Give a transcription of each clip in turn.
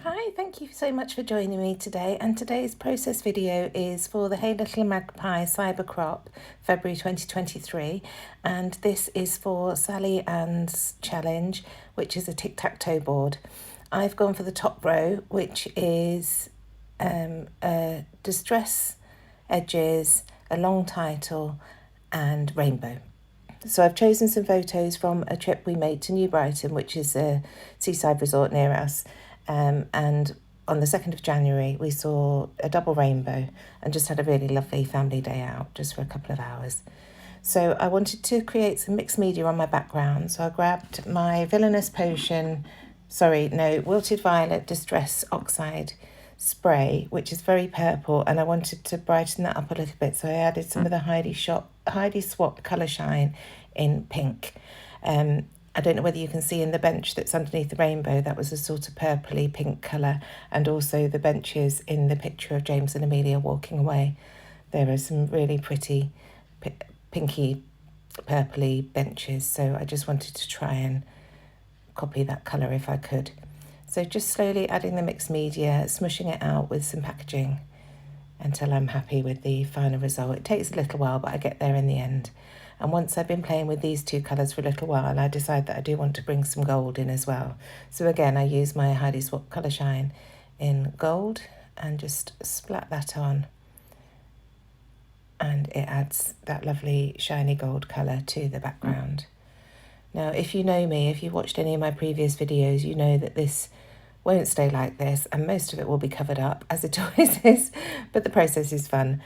Hi, thank you so much for joining me today. And today's process video is for the Hey Little Magpie Cybercrop February 2023. And this is for Sally Ann's challenge, which is a tic-tac-toe board. I've gone for the top row, which is distress edges, a long title, and rainbow. So I've chosen some photos from a trip we made to New Brighton, which is a seaside resort near us. And on the 2nd of January, we saw a double rainbow and just had a really lovely family day out just for a couple of hours. So I wanted to create some mixed media on my background. So I grabbed my Wilted Violet Distress Oxide spray, which is very purple, and I wanted to brighten that up a little bit. So I added some of the Heidi Swap Colour Shine in pink. I don't know whether you can see in the bench that's underneath the rainbow, that was a sort of purpley pink colour, and also the benches in the picture of James and Amelia walking away. There are some really pretty pinky purpley benches, so I just wanted to try and copy that colour if I could. So just slowly adding the mixed media, smushing it out with some packaging until I'm happy with the final result. It takes a little while, but I get there in the end. And once I've been playing with these two colours for a little while, I decide that I do want to bring some gold in as well. So again, I use my Heidi Swap Colour Shine in gold and just splat that on. And it adds that lovely shiny gold colour to the background. Now, if you know me, if you've watched any of my previous videos, you know that this won't stay like this and most of it will be covered up, as it always is, but the process is fun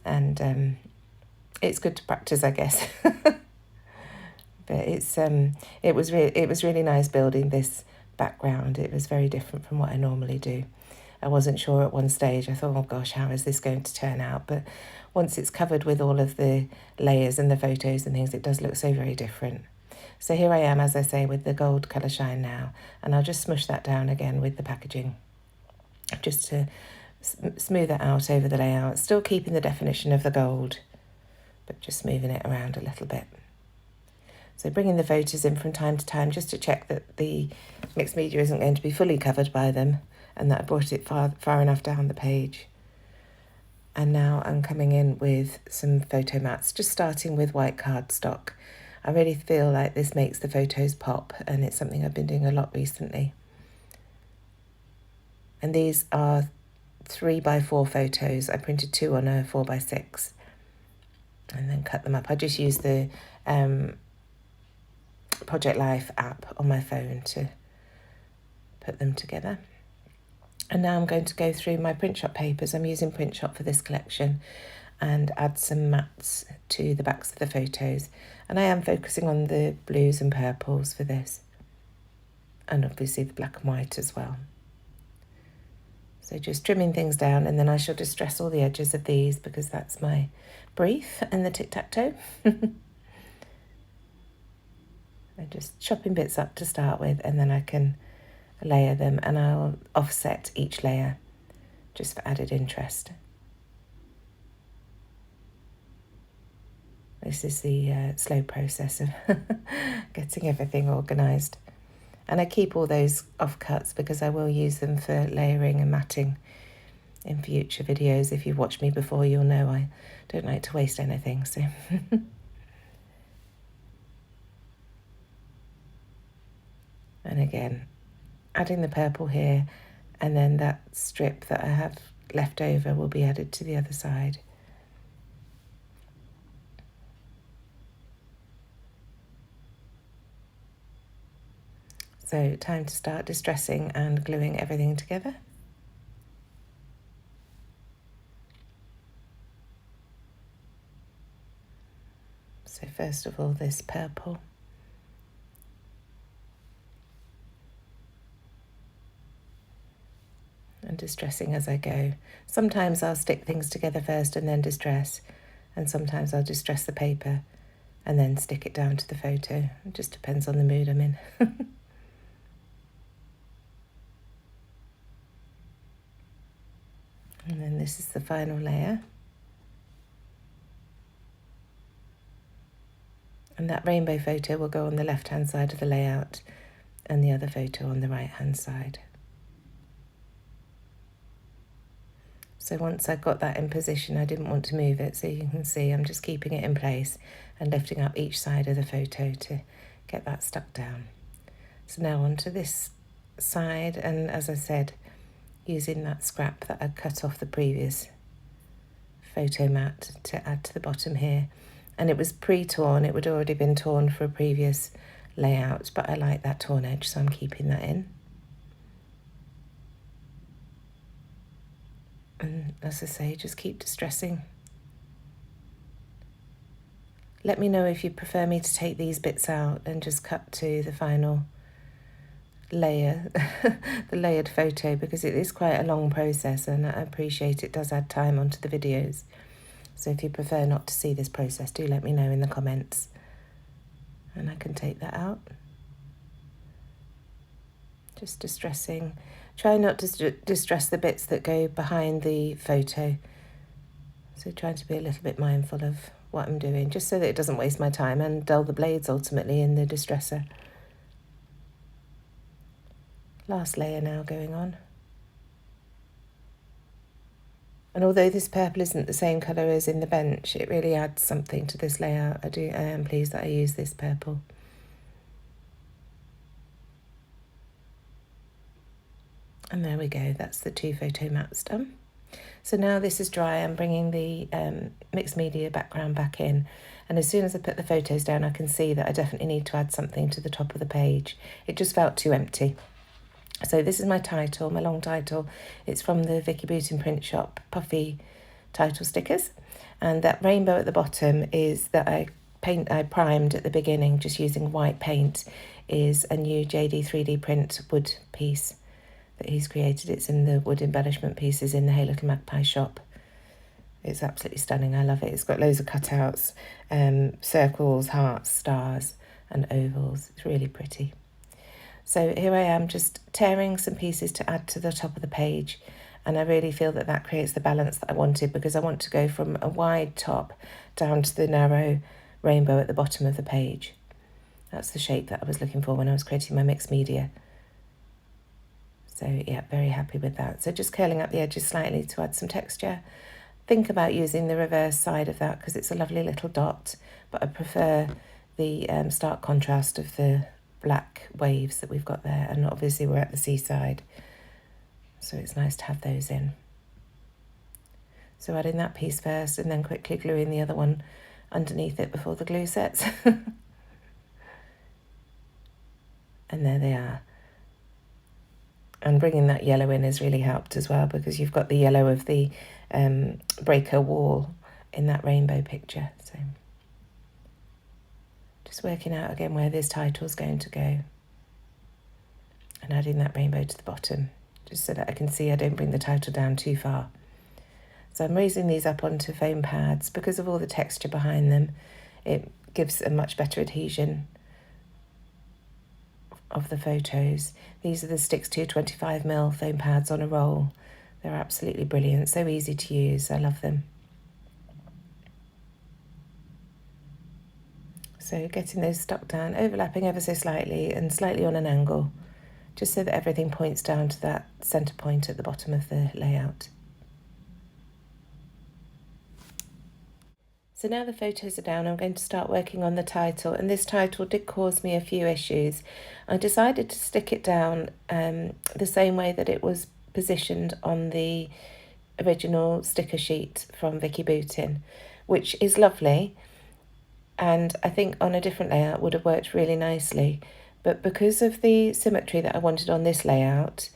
and it's good to practice, I guess. But it was really nice building this background. It was very different from what I normally do. I wasn't sure at one stage. I thought, oh gosh, how is this going to turn out? But once it's covered with all of the layers and the photos and things, it does look so very different. So here I am, as I say, with the gold colour shine now, and I'll just smush that down again with the packaging just to smooth that out over the layout, still keeping the definition of the gold, but just moving it around a little bit. So bringing the photos in from time to time just to check that the mixed media isn't going to be fully covered by them and that I brought it far enough down the page. And now I'm coming in with some photo mats, just starting with white cardstock. I really feel like this makes the photos pop, and it's something I've been doing a lot recently. And these are 3x4 photos. I printed 2 on a 4x6 and then cut them up. I just used the Project Life app on my phone to put them together. And now I'm going to go through my print shop papers. I'm using print shop for this collection and add some mats to the backs of the photos. And I am focusing on the blues and purples for this, and obviously the black and white as well. So just trimming things down, and then I shall distress all the edges of these because that's my brief and the tic-tac-toe. And just chopping bits up to start with, and then I can layer them, and I'll offset each layer just for added interest. This is the slow process of getting everything organised. And I keep all those offcuts because I will use them for layering and matting in future videos. If you've watched me before, you'll know I don't like to waste anything. So and again, adding the purple here, and then that strip that I have left over will be added to the other side. So time to start distressing and gluing everything together. So first of all, this purple. And distressing as I go. Sometimes I'll stick things together first and then distress, and sometimes I'll distress the paper and then stick it down to the photo. It just depends on the mood I'm in. And then this is the final layer. And that rainbow photo will go on the left-hand side of the layout and the other photo on the right-hand side. So once I got that in position, I didn't want to move it. So you can see I'm just keeping it in place and lifting up each side of the photo to get that stuck down. So now onto this side, and as I said, using that scrap that I cut off the previous photo mat to add to the bottom here. And it was pre-torn, it would already been torn for a previous layout, but I like that torn edge, so I'm keeping that in. And as I say, just keep distressing. Let me know if you prefer me to take these bits out and just cut to the final layer, the layered photo, because it is quite a long process and I appreciate it does add time onto the videos. So if you prefer not to see this process, do let me know in the comments and I can take that out. Just distressing. Try not to distress the bits that go behind the photo. So trying to be a little bit mindful of what I'm doing, just so that it doesn't waste my time and dull the blades ultimately in the distresser. Last layer now going on. And although this purple isn't the same colour as in the bench, it really adds something to this layout. I am pleased that I use this purple. And there we go, that's the 2 photo mats done. So now this is dry, I'm bringing the mixed media background back in. And as soon as I put the photos down, I can see that I definitely need to add something to the top of the page. It just felt too empty. So this is my title, my long title. It's from the Vicki Boutin print shop, puffy title stickers. And that rainbow at the bottom is that I primed at the beginning, just using white paint, is a new JD 3D print wood piece that he's created. It's in the wood embellishment pieces in the Hey Little Magpie shop. It's absolutely stunning. I love it. It's got loads of cutouts, circles, hearts, stars and ovals. It's really pretty. So here I am just tearing some pieces to add to the top of the page, and I really feel that that creates the balance that I wanted, because I want to go from a wide top down to the narrow rainbow at the bottom of the page. That's the shape that I was looking for when I was creating my mixed media. So yeah, very happy with that. So just curling up the edges slightly to add some texture. Think about using the reverse side of that because it's a lovely little dot, but I prefer the stark contrast of the black waves that we've got there, and obviously we're at the seaside, so it's nice to have those in. So adding that piece first and then quickly gluing the other one underneath it before the glue sets. And there they are. And bringing that yellow in has really helped as well, because you've got the yellow of the breaker wall in that rainbow picture. So just working out again where this title's going to go and adding that rainbow to the bottom, just so that I can see I don't bring the title down too far. So I'm raising these up onto foam pads. Because of all the texture behind them, it gives a much better adhesion of the photos. These are the Stix 225mm foam pads on a roll. They're absolutely brilliant, so easy to use. I love them. So getting those stuck down, overlapping ever so slightly and slightly on an angle, just so that everything points down to that centre point at the bottom of the layout. So now the photos are down, I'm going to start working on the title, and this title did cause me a few issues. I decided to stick it down the same way that it was positioned on the original sticker sheet from Vicki Boutin, which is lovely, and I think on a different layout would have worked really nicely. But because of the symmetry that I wanted on this layout,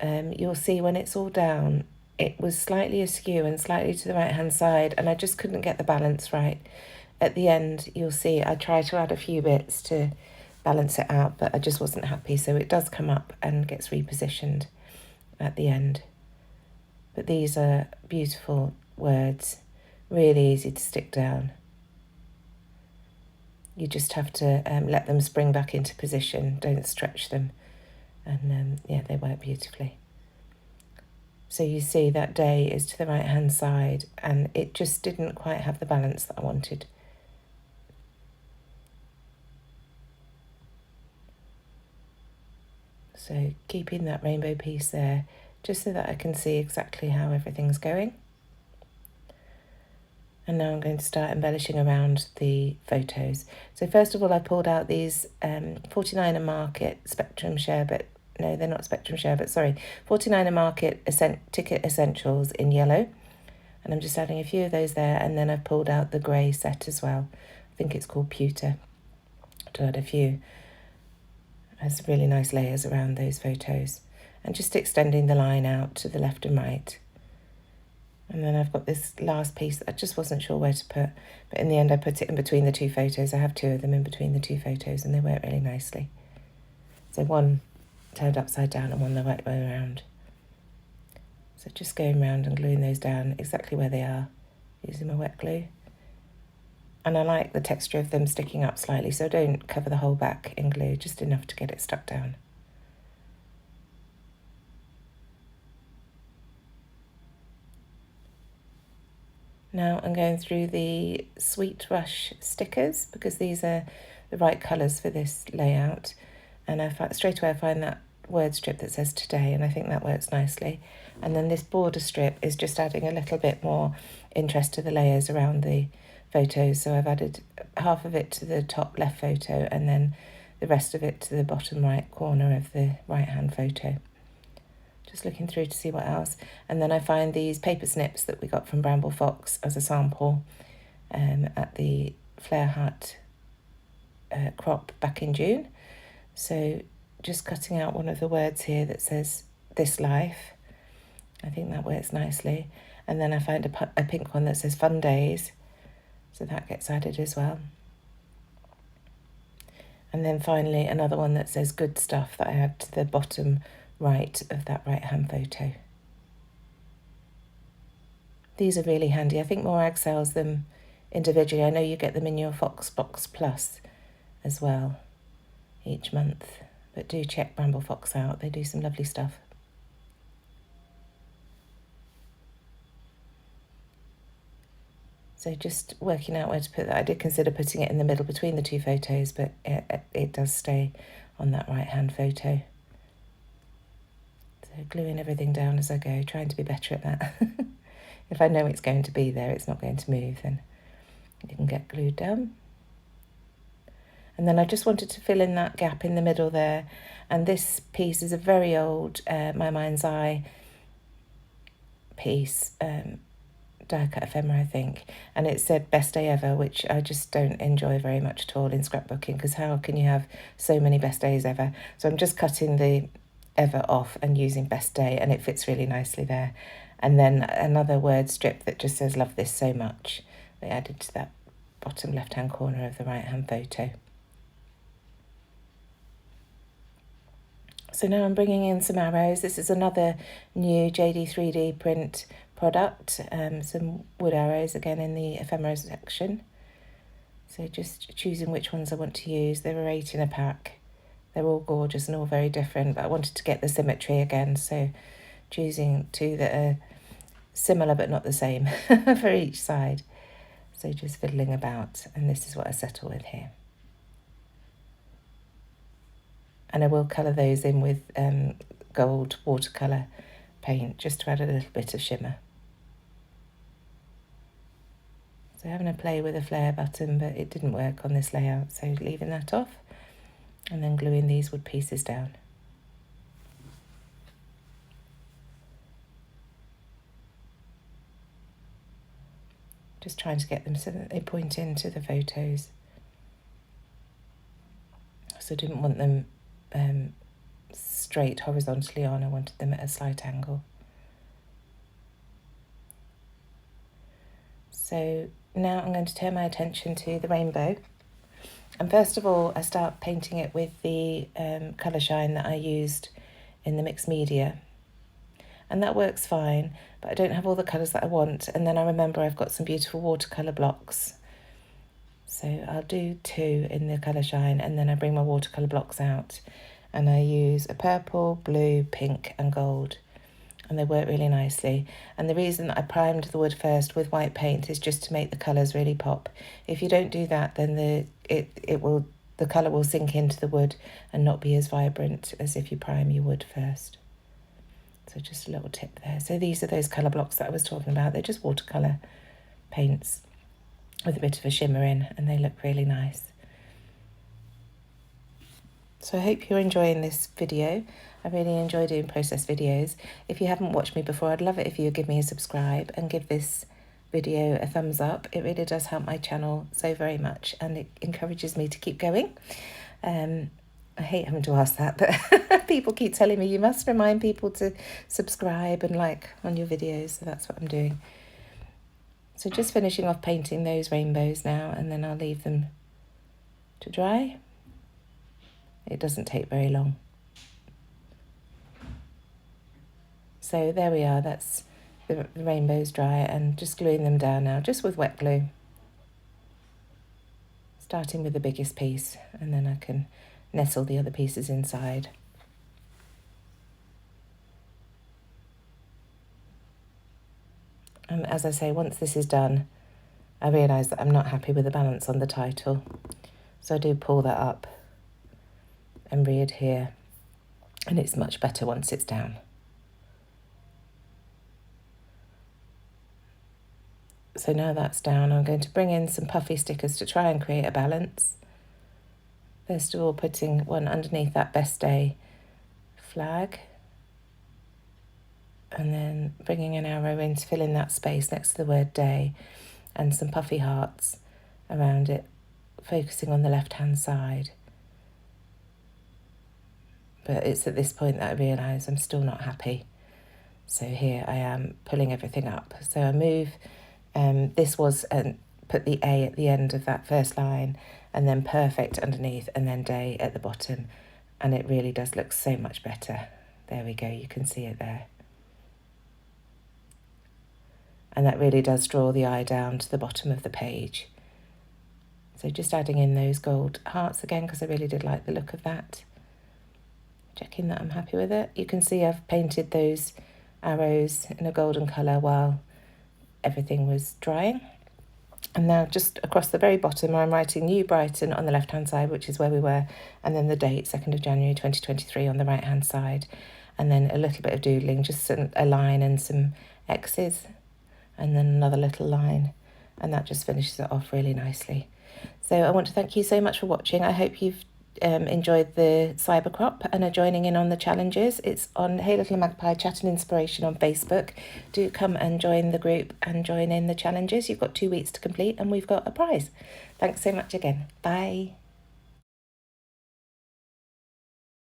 you'll see when it's all down, it was slightly askew and slightly to the right hand side, and I just couldn't get the balance right. At the end, you'll see I try to add a few bits to balance it out, but I just wasn't happy, so it does come up and gets repositioned at the end. But these are beautiful words, really easy to stick down. You just have to let them spring back into position, don't stretch them, and yeah, they work beautifully. So you see that day is to the right hand side, and it just didn't quite have the balance that I wanted. So keeping that rainbow piece there, just so that I can see exactly how everything's going. And now I'm going to start embellishing around the photos. So first of all, I pulled out these 49er Market Spectrum Share, but no, they're not Spectrum Share, but sorry, 49er Market Ticket Essentials in yellow. And I'm just adding a few of those there, and then I've pulled out the grey set as well. I think it's called Pewter, to add a few. It has really nice layers around those photos. And just extending the line out to the left and right. And then I've got this last piece that I just wasn't sure where to put, but in the end I put it in between the two photos. I have two of them in between the two photos, and they work really nicely. So one turned upside down and one the right way around. So just going around and gluing those down exactly where they are using my wet glue. And I like the texture of them sticking up slightly, so don't cover the whole back in glue, just enough to get it stuck down. Now I'm going through the Sweet Rush stickers because these are the right colours for this layout. And straight away I find that word strip that says today, and I think that works nicely. And then this border strip is just adding a little bit more interest to the layers around the photos. So I've added half of it to the top left photo and then the rest of it to the bottom right corner of the right hand photo. Just looking through to see what else. And then I find these paper snips that we got from Bramble Fox as a sample at the Flare Hut crop back in June. So just cutting out one of the words here that says This Life. I think that works nicely. And then I find a pink one that says Fun Days. So that gets added as well. And then finally another one that says Good Stuff that I add to the bottom right of that right hand photo. These are really handy. I think Morag sells them individually. I know you get them in your Foxbox Plus as well each month, but do check Bramble Fox out. They do some lovely stuff. So just working out where to put that. I did consider putting it in the middle between the two photos, but it does stay on that right hand photo. So gluing everything down as I go, trying to be better at that. If I know it's going to be there, it's not going to move, then it can get glued down. And then I just wanted to fill in that gap in the middle there. And this piece is a very old My Mind's Eye piece, die cut ephemera, I think. And it said Best Day Ever, which I just don't enjoy very much at all in scrapbooking, because how can you have so many best days ever? So I'm just cutting the ever off and using Best Day, and it fits really nicely there. And then another word strip that just says Love This So Much. They added to that bottom left hand corner of the right hand photo. So now I'm bringing in some arrows. This is another new JD 3D print product, some wood arrows again in the ephemera section. So just choosing which ones I want to use. There were 8 in a pack. They're all gorgeous and all very different, but I wanted to get the symmetry again, so choosing 2 that are similar but not the same for each side. So just fiddling about, and this is what I settle with here. And I will colour those in with gold watercolour paint just to add a little bit of shimmer. So having a play with a flare button, but it didn't work on this layout, so leaving that off and then gluing these wood pieces down. Just trying to get them so that they point into the photos. So I didn't want them straight horizontally on, I wanted them at a slight angle. So now I'm going to turn my attention to the rainbow. And first of all, I start painting it with the colour shine that I used in the mixed media. And that works fine, but I don't have all the colours that I want. And then I remember I've got some beautiful watercolour blocks. So I'll do 2 in the colour shine, and then I bring my watercolour blocks out. And I use a purple, blue, pink and gold. And they work really nicely. And the reason that I primed the wood first with white paint is just to make the colours really pop. If you don't do that, then the colour will sink into the wood and not be as vibrant as if you prime your wood first. So So just a little tip there. So these are those colour blocks that I was talking about. They're just watercolour paints with a bit of a shimmer in, and they look really nice. So I hope you're enjoying this video. I really enjoy doing process videos. If you haven't watched me before, I'd love it if you would give me a subscribe and give this video a thumbs up. It really does help my channel so very much, and it encourages me to keep going. I hate having to ask that, but people keep telling me you must remind people to subscribe and like on your videos, so that's what I'm doing. So just finishing off painting those rainbows now, and then I'll leave them to dry. It doesn't take very long. So there we are, that's the rainbows dry, and just gluing them down now, just with wet glue. Starting with the biggest piece, and then I can nestle the other pieces inside. And as I say, once this is done, I realise that I'm not happy with the balance on the title. So I do pull that up and re-adhere, and it's much better once it's down. So now that's down, I'm going to bring in some puffy stickers to try and create a balance. First of all, putting one underneath that best day flag, and then bringing an arrow in to fill in that space next to the word day, and some puffy hearts around it, focusing on the left-hand side. But it's at this point that I realise I'm still not happy. So here I am pulling everything up. So I move, this was, put the A at the end of that first line, and then perfect underneath, and then day at the bottom. And it really does look so much better. There we go, you can see it there. And that really does draw the eye down to the bottom of the page. So just adding in those gold hearts again, because I really did like the look of that. Checking that I'm happy with it. You can see I've painted those arrows in a golden colour while everything was drying. And now just across the very bottom, I'm writing New Brighton on the left-hand side, which is where we were, and then the date, 2nd of January 2023 on the right-hand side. And then a little bit of doodling, just a line and some X's, and then another little line, and that just finishes it off really nicely. So I want to thank you so much for watching. I hope you've enjoyed the cybercrop and are joining in on the challenges. It's on Hey Little Magpie Chat and Inspiration on Facebook. Do come and join the group and join in the challenges. You've got 2 weeks to complete, and we've got a prize. Thanks so much again. Bye.